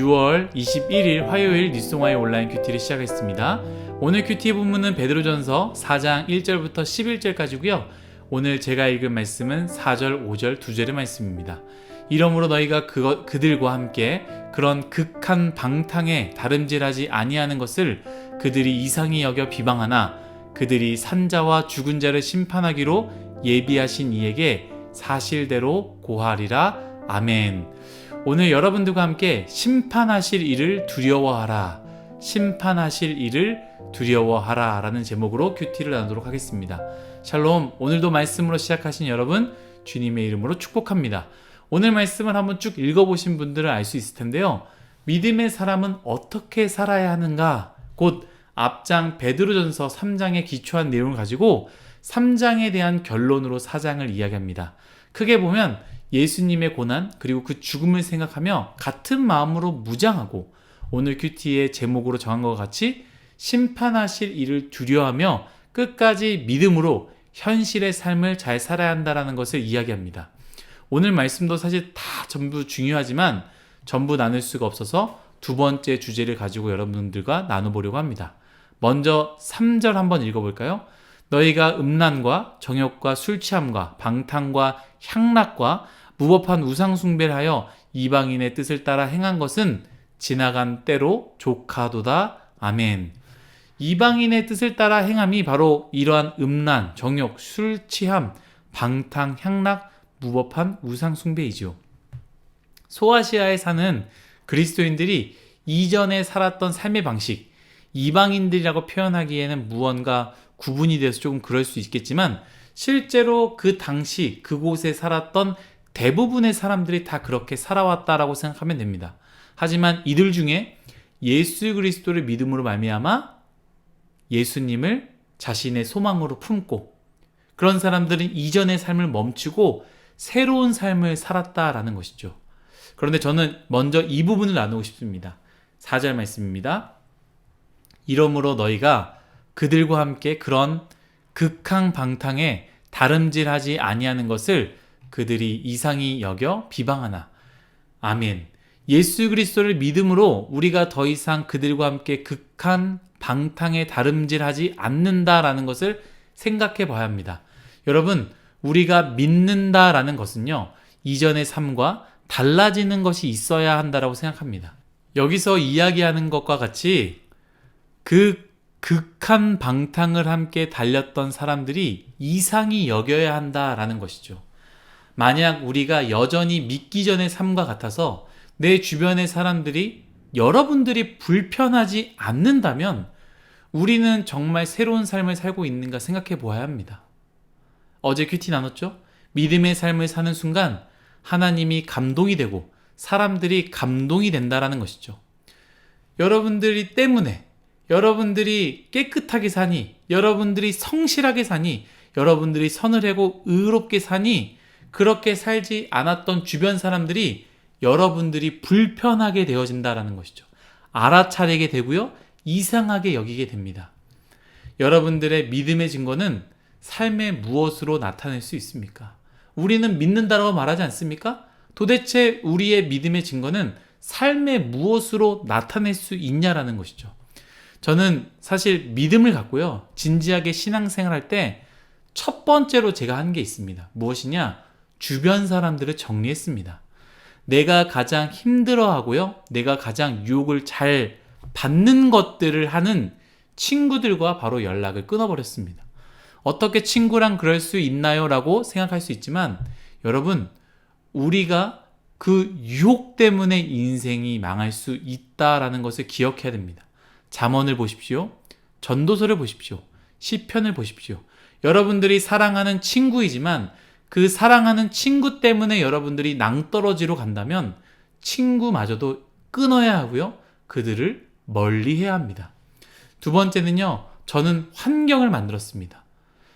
6월 21일 화요일 뉴스동아의 온라인 큐티를 시작했습니다. 오늘 큐티 본문은 베드로전서 4장 1절부터 11절까지고요. 오늘 제가 읽은 말씀은 4절, 5절 두 절의 말씀입니다. 이러므로 너희가 그들과 함께 그런 극한 방탕에 다름질하지 아니하는 것을 그들이 이상히 여겨 비방하나 그들이 산자와 죽은 자를 심판하기로 예비하신 이에게 사실대로 고하리라. 아멘. 오늘 여러분들과 함께 심판하실 이를 두려워하라, 심판하실 이를 두려워하라 라는 제목으로 큐티를 나누도록 하겠습니다. 샬롬. 오늘도 말씀으로 시작하신 여러분 주님의 이름으로 축복합니다. 오늘 말씀을 한번 쭉 읽어보신 분들은 알 수 있을 텐데요, 믿음의 사람은 어떻게 살아야 하는가, 곧 앞장 베드로전서 3장에 기초한 내용을 가지고 3장에 대한 결론으로 4장을 이야기합니다. 크게 보면 예수님의 고난 그리고 그 죽음을 생각하며 같은 마음으로 무장하고, 오늘 큐티의 제목으로 정한 것과 같이 심판하실 이를 두려워하며 끝까지 믿음으로 현실의 삶을 잘 살아야 한다는 것을 이야기합니다. 오늘 말씀도 사실 다 전부 중요하지만 전부 나눌 수가 없어서 두 번째 주제를 가지고 여러분들과 나눠보려고 합니다. 먼저 3절 한번 읽어볼까요? 너희가 음란과 정욕과 술취함과 방탕과 향락과 무법한 우상숭배를 하여 이방인의 뜻을 따라 행한 것은 지나간 때로 족하도다. 아멘. 이방인의 뜻을 따라 행함이 바로 이러한 음란, 정욕, 술취함, 방탕, 향락, 무법한 우상숭배이죠. 소아시아에 사는 그리스도인들이 이전에 살았던 삶의 방식, 이방인들이라고 표현하기에는 무언가 구분이 돼서 조금 그럴 수 있겠지만 실제로 그 당시 그곳에 살았던 대부분의 사람들이 다 그렇게 살아왔다라고 생각하면 됩니다. 하지만 이들 중에 예수 그리스도를 믿음으로 말미암아 예수님을 자신의 소망으로 품고, 그런 사람들은 이전의 삶을 멈추고 새로운 삶을 살았다라는 것이죠. 그런데 저는 먼저 이 부분을 나누고 싶습니다. 4절 말씀입니다. 이러므로 너희가 그들과 함께 그런 극한 방탕에 다름질하지 아니하는 것을 그들이 이상히 여겨 비방하나. 아멘. 예수 그리스도를 믿음으로 우리가 더 이상 그들과 함께 극한 방탕에 다름질하지 않는다라는 것을 생각해 봐야 합니다. 여러분, 우리가 믿는다라는 것은요, 이전의 삶과 달라지는 것이 있어야 한다라고 생각합니다. 여기서 이야기하는 것과 같이 그 극한 방탕을 함께 달렸던 사람들이 이상히 여겨야 한다라는 것이죠. 만약 우리가 여전히 믿기 전의 삶과 같아서 내 주변의 사람들이, 여러분들이 불편하지 않는다면 우리는 정말 새로운 삶을 살고 있는가 생각해 보아야 합니다. 어제 큐티 나눴죠? 믿음의 삶을 사는 순간 하나님이 감동이 되고 사람들이 감동이 된다라는 것이죠. 여러분들이 때문에, 여러분들이 깨끗하게 사니, 여러분들이 성실하게 사니, 여러분들이 선을 하고 의롭게 사니, 그렇게 살지 않았던 주변 사람들이 여러분들이 불편하게 되어진다라는 것이죠. 알아차리게 되고요, 이상하게 여기게 됩니다. 여러분들의 믿음의 증거는 삶의 무엇으로 나타낼 수 있습니까? 우리는 믿는다라고 말하지 않습니까? 도대체 우리의 믿음의 증거는 삶의 무엇으로 나타낼 수 있냐라는 것이죠. 저는 사실 믿음을 갖고요, 진지하게 신앙생활할 때 첫 번째로 제가 한 게 있습니다. 무엇이냐? 주변 사람들을 정리했습니다. 내가 가장 힘들어하고요, 내가 가장 유혹을 잘 받는 것들을 하는 친구들과 바로 연락을 끊어버렸습니다. 어떻게 친구랑 그럴 수 있나요? 라고 생각할 수 있지만, 여러분, 우리가 그 유혹 때문에 인생이 망할 수 있다라는 것을 기억해야 됩니다. 잠언을 보십시오. 전도서를 보십시오. 시편을 보십시오. 여러분들이 사랑하는 친구이지만 그 사랑하는 친구 때문에 여러분들이 낭떠러지로 간다면 친구마저도 끊어야 하고요, 그들을 멀리해야 합니다. 두 번째는요, 저는 환경을 만들었습니다.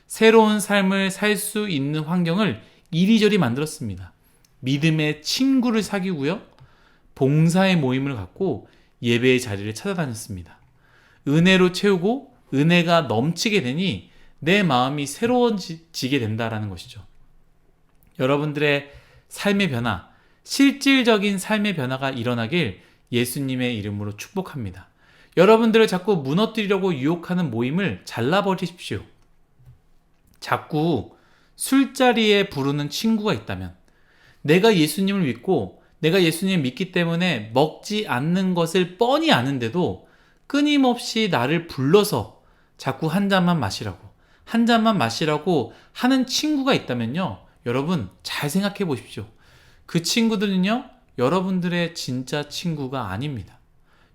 새로운 삶을 살 수 있는 환경을 이리저리 만들었습니다. 믿음의 친구를 사귀고요, 봉사의 모임을 갖고 예배의 자리를 찾아다녔습니다. 은혜로 채우고 은혜가 넘치게 되니 내 마음이 새로워지게 된다라는 것이죠. 여러분들의 삶의 변화, 실질적인 삶의 변화가 일어나길 예수님의 이름으로 축복합니다. 여러분들을 자꾸 무너뜨리려고 유혹하는 모임을 잘라버리십시오. 자꾸 술자리에 부르는 친구가 있다면, 내가 예수님을 믿고 내가 예수님을 믿기 때문에 먹지 않는 것을 뻔히 아는데도 끊임없이 나를 불러서 자꾸 한 잔만 마시라고 하는 친구가 있다면요, 여러분 잘 생각해 보십시오. 그 친구들은요, 여러분들의 진짜 친구가 아닙니다.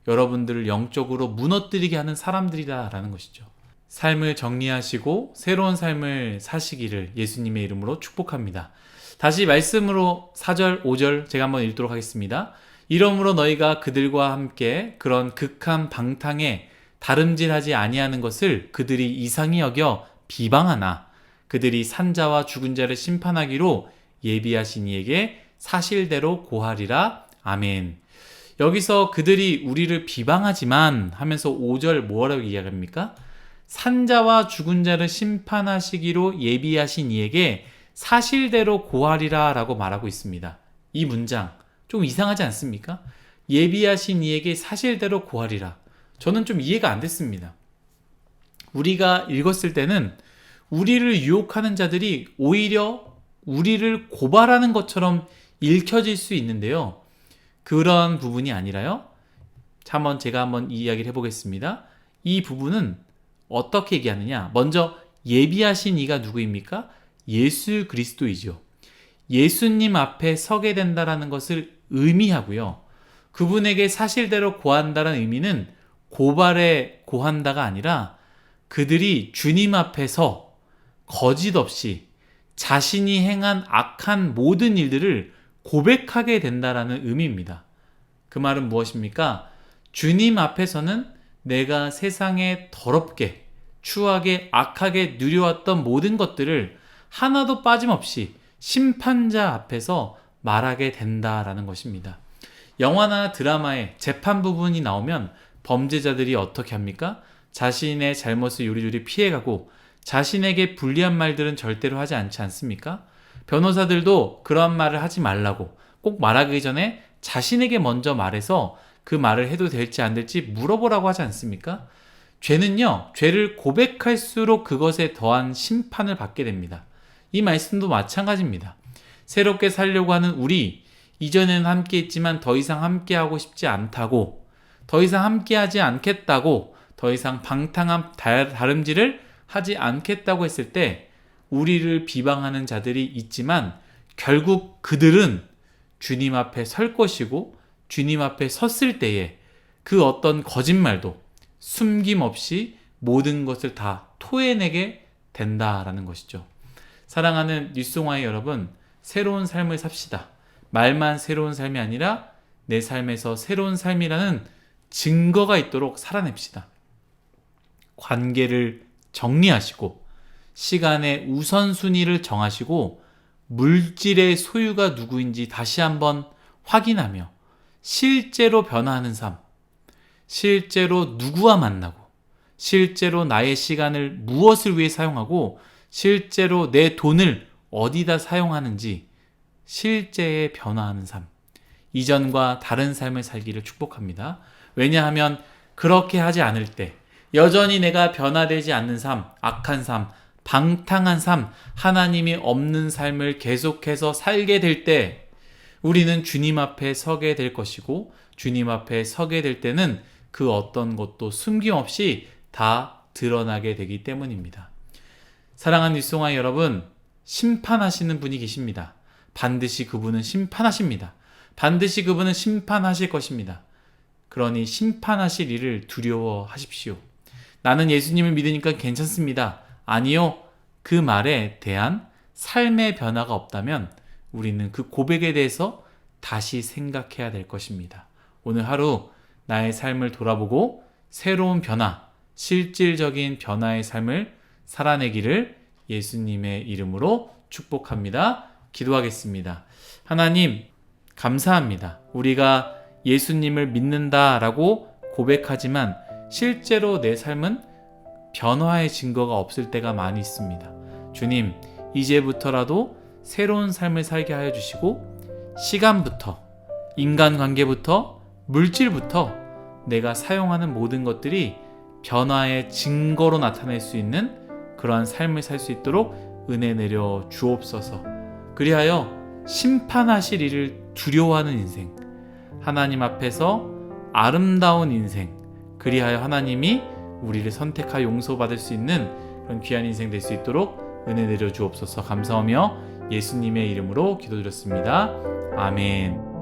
여러분들을 영적으로 무너뜨리게 하는 사람들이다라는 것이죠. 삶을 정리하시고 새로운 삶을 사시기를 예수님의 이름으로 축복합니다. 다시 말씀으로 4절, 5절 제가 한번 읽도록 하겠습니다. 이러므로 너희가 그들과 함께 그런 극한 방탕에 다름질하지 아니하는 것을 그들이 이상히 여겨 비방하나 그들이 산자와 죽은 자를 심판하기로 예비하신 이에게 사실대로 고하리라. 아멘. 여기서 그들이 우리를 비방하지만 하면서 5절 뭐라고 이야기합니까? 산자와 죽은 자를 심판하시기로 예비하신 이에게 사실대로 고하리라 라고 말하고 있습니다. 이 문장 좀 이상하지 않습니까? 예비하신 이에게 사실대로 고하리라. 저는 좀 이해가 안 됐습니다. 우리가 읽었을 때는 우리를 유혹하는 자들이 오히려 우리를 고발하는 것처럼 읽혀질 수 있는데요, 그런 부분이 아니라요, 제가 한번 이 이야기를 해보겠습니다. 이 부분은 어떻게 얘기하느냐, 먼저 예비하신 이가 누구입니까? 예수 그리스도이죠. 예수님 앞에 서게 된다라는 것을 의미하고요, 그분에게 사실대로 고한다는 의미는 고발에 고한다가 아니라 그들이 주님 앞에서 거짓 없이 자신이 행한 악한 모든 일들을 고백하게 된다라는 의미입니다. 그 말은 무엇입니까? 주님 앞에서는 내가 세상에 더럽게, 추하게, 악하게 누려왔던 모든 것들을 하나도 빠짐없이 심판자 앞에서 말하게 된다라는 것입니다. 영화나 드라마에 재판 부분이 나오면 범죄자들이 어떻게 합니까? 자신의 잘못을 요리조리 피해가고 자신에게 불리한 말들은 절대로 하지 않지 않습니까? 변호사들도 그런 말을 하지 말라고 꼭 말하기 전에 자신에게 먼저 말해서 그 말을 해도 될지 안 될지 물어보라고 하지 않습니까? 죄는요, 죄를 고백할수록 그것에 더한 심판을 받게 됩니다. 이 말씀도 마찬가지입니다. 새롭게 살려고 하는 우리, 이전에는 함께 했지만 더 이상 함께하고 싶지 않다고, 더 이상 함께하지 않겠다고, 더 이상 방탕한 다름질을 하지 않겠다고 했을 때 우리를 비방하는 자들이 있지만 결국 그들은 주님 앞에 설 것이고, 주님 앞에 섰을 때에 그 어떤 거짓말도 숨김없이 모든 것을 다 토해내게 된다라는 것이죠. 사랑하는 뉴송아의 여러분, 새로운 삶을 삽시다. 말만 새로운 삶이 아니라 내 삶에서 새로운 삶이라는 증거가 있도록 살아냅시다. 관계를 정리하시고 시간의 우선순위를 정하시고 물질의 소유가 누구인지 다시 한번 확인하며 실제로 변화하는 삶, 실제로 누구와 만나고, 실제로 나의 시간을 무엇을 위해 사용하고, 실제로 내 돈을 어디다 사용하는지 실제에 변화하는 삶, 이전과 다른 삶을 살기를 축복합니다. 왜냐하면 그렇게 하지 않을 때 여전히 내가 변화되지 않는 삶, 악한 삶, 방탕한 삶, 하나님이 없는 삶을 계속해서 살게 될 때 우리는 주님 앞에 서게 될 것이고, 주님 앞에 서게 될 때는 그 어떤 것도 숨김없이 다 드러나게 되기 때문입니다. 사랑하는 뉴송아 여러분, 심판하시는 분이 계십니다. 반드시 그분은 심판하십니다. 반드시 그분은 심판하실 것입니다. 그러니 심판하실 일을 두려워하십시오. 나는 예수님을 믿으니까 괜찮습니다. 아니요. 그 말에 대한 삶의 변화가 없다면 우리는 그 고백에 대해서 다시 생각해야 될 것입니다. 오늘 하루 나의 삶을 돌아보고 새로운 변화, 실질적인 변화의 삶을 살아내기를 예수님의 이름으로 축복합니다. 기도하겠습니다. 하나님, 감사합니다. 우리가 예수님을 믿는다라고 고백하지만 실제로 내 삶은 변화의 증거가 없을 때가 많이 있습니다. 주님, 이제부터라도 새로운 삶을 살게 하여 주시고 시간부터, 인간관계부터, 물질부터 내가 사용하는 모든 것들이 변화의 증거로 나타낼 수 있는 그러한 삶을 살 수 있도록 은혜 내려 주옵소서. 그리하여 심판하실 이를 두려워하는 인생, 하나님 앞에서 아름다운 인생, 그리하여 하나님이 우리를 선택하여 용서받을 수 있는 그런 귀한 인생 될 수 있도록 은혜 내려 주옵소서. 감사하며 예수님의 이름으로 기도드렸습니다. 아멘.